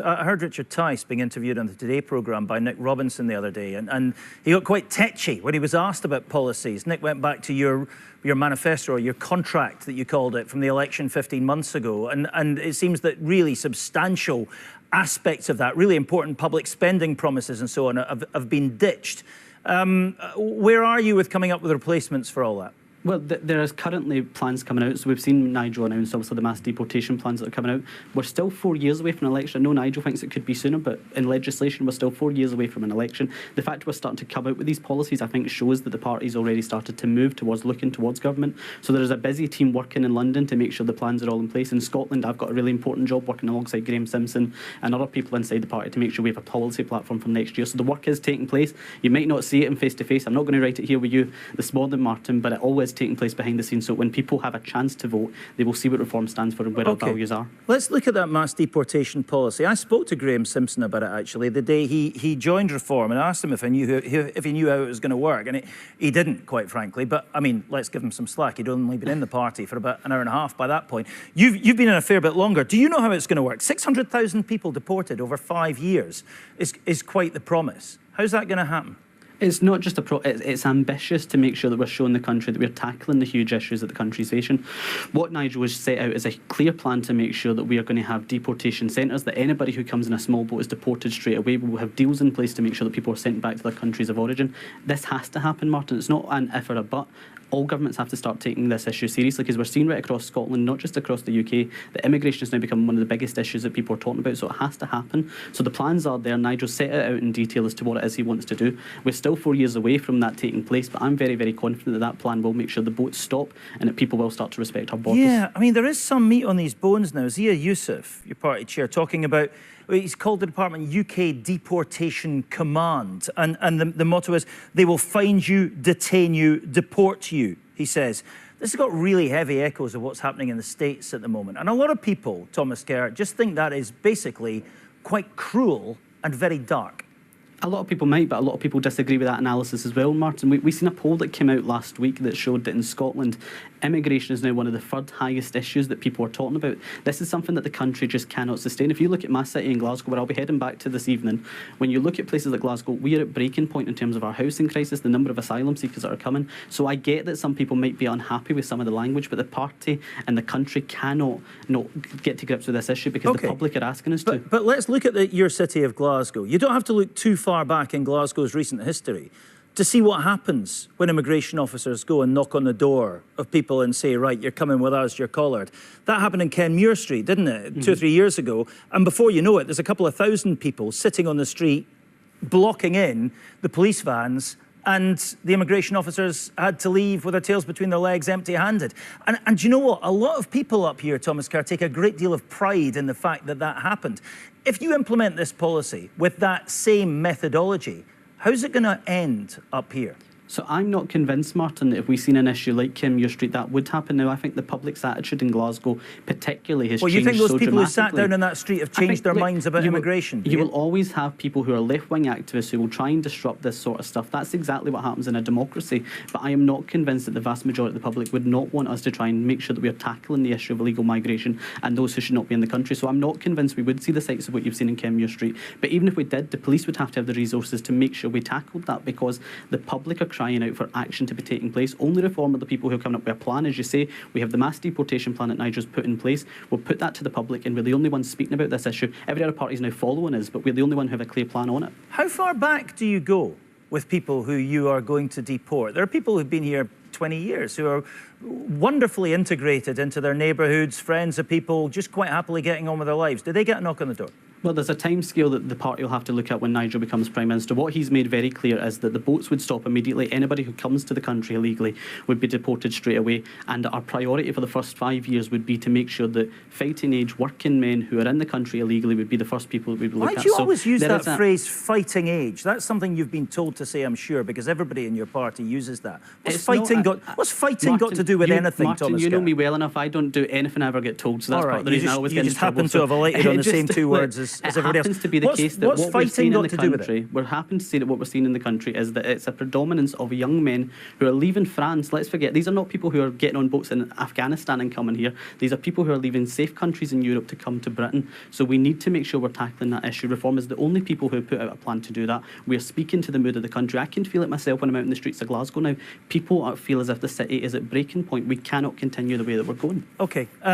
I heard Richard Tice being interviewed on the Today programme by Nick Robinson the other day, and he got quite tetchy when he was asked about policies. Nick went back to your manifesto, or your contract that you called it, from the election 15 months ago, and it seems that really substantial aspects of that, really important public spending promises and so on, have been ditched. Where are you with coming up with replacements for all that? Well, there is currently plans coming out. So we've seen Nigel announce obviously the mass deportation plans that are coming out. We're still 4 years away from an election. I know Nigel thinks it could be sooner, but in legislation, we're still 4 years away from an election. The fact we're starting to come out with these policies, I think, shows that the party's already started to move towards looking towards government. So there is a busy team working in London to make sure the plans are all in place. In Scotland, I've got a really important job working alongside Graham Simpson and other people inside the party to make sure we have a policy platform for next year. So the work is taking place. You might not see it in face-to-face. I'm not going to write it here with you this morning, Martin, but it all is taking place behind the scenes. So when people have a chance to vote, they will see what reform stands for and where our values are. Let's look at that mass deportation policy. I spoke to Graham Simpson about it, actually, the day he joined Reform, and asked him if he knew how it was going to work. And he didn't, quite frankly. But, I mean, let's give him some slack. He'd only been in the party for about an hour and a half by that point. You've been in a fair bit longer. Do you know how it's going to work? 600,000 people deported over 5 years is quite the promise. How's that going to happen? It's not just it's ambitious to make sure that we're showing the country that we're tackling the huge issues that the country's facing. What Nigel has set out is a clear plan to make sure that we are going to have deportation centres, that anybody who comes in a small boat is deported straight away. We will have deals in place to make sure that people are sent back to their countries of origin. This has to happen, Martin. It's not an if or a but. All governments have to start taking this issue seriously, because we're seeing right across Scotland, not just across the UK, that immigration has now become one of the biggest issues that people are talking about, so it has to happen. So the plans are there. Nigel set it out in detail as to what it is he wants to do. We're still 4 years away from that taking place, but I'm very, very confident that that plan will make sure the boats stop and that people will start to respect our borders. Yeah, I mean, there is some meat on these bones now. Zia Youssef, your party chair, talking about, he's called the department UK Deportation Command, and the motto is, they will find you, detain you, deport you, he says. This has got really heavy echoes of what's happening in the States at the moment. And a lot of people, Thomas Kerr, just think that is basically quite cruel and very dark. A lot of people might, but a lot of people disagree with that analysis as well, Martin. We've seen a poll that came out last week that showed that in Scotland, immigration is now one of the third highest issues that people are talking about. This is something that the country just cannot sustain. If you look at my city in Glasgow, where I'll be heading back to this evening, when you look at places like Glasgow, we are at breaking point in terms of our housing crisis, the number of asylum seekers that are coming. So I get that some people might be unhappy with some of the language, but the party and the country cannot not get to grips with this issue, because the public are asking us to. But let's look at your city of Glasgow. You don't have to look too far back in Glasgow's recent history to see what happens when immigration officers go and knock on the door of people and say, right, you're coming with us, you're collared. That happened in Kenmure Street, didn't it, 2 or 3 years ago? And before you know it, there's a couple of thousand people sitting on the street, blocking in the police vans, and the immigration officers had to leave with their tails between their legs, empty-handed. And do you know what? A lot of people up here, Thomas Kerr, take a great deal of pride in the fact that that happened. If you implement this policy with that same methodology, how's it going to end up here? So I'm not convinced, Martin, that if we've seen an issue like Kenmure Street, that would happen. Now, I think the public's attitude in Glasgow particularly has changed so dramatically. Well, you think those people who sat down in that street have changed their minds about immigration? You will always have people who are left-wing activists who will try and disrupt this sort of stuff. That's exactly what happens in a democracy. But I am not convinced that the vast majority of the public would not want us to try and make sure that we are tackling the issue of illegal migration and those who should not be in the country. So I'm not convinced we would see the sights of what you've seen in Kenmure Street. But even if we did, the police would have to have the resources to make sure we tackled that, because the public are crying out for action to be taking place. Only Reform are the people who are coming up with a plan. As you say, we have the mass deportation plan that Nigel's put in place. We'll put that to the public, and we're the only ones speaking about this issue. Every other party is now following us, but we're the only one who have a clear plan on it. How far back do you go with people who you are going to deport? There are people who've been here 20 years who are wonderfully integrated into their neighbourhoods, friends of people, just quite happily getting on with their lives. Do they get a knock on the door? Well, there's a timescale that the party will have to look at when Nigel becomes Prime Minister. What he's made very clear is that the boats would stop immediately. Anybody who comes to the country illegally would be deported straight away. And our priority for the first 5 years would be to make sure that fighting age working men who are in the country illegally would be the first people that we would look at. Why do you always use that phrase, fighting age? That's something you've been told to say, I'm sure, because everybody in your party uses that. What's fighting got to do with anything, Martin, Thomas you know Kerr? me well enough. I don't do anything I ever get told, so that's part of the reason I always get in trouble. You just happen to have alighted on the same two words as as everybody else. It happens to be the case that what's what we're fighting seeing in got the to do with it? country, we're happy to say that what we're seeing in the country is that it's a predominance of young men who are leaving France. Let's forget, these are not people who are getting on boats in Afghanistan and coming here. These are people who are leaving safe countries in Europe to come to Britain. So we need to make sure we're tackling that issue. Reform is the only people who have put out a plan to do that. We're speaking to the mood of the country. I can feel it myself when I'm out in the streets of Glasgow now. People feel as if the city is at breaking point. We cannot continue the way that we're going. Okay.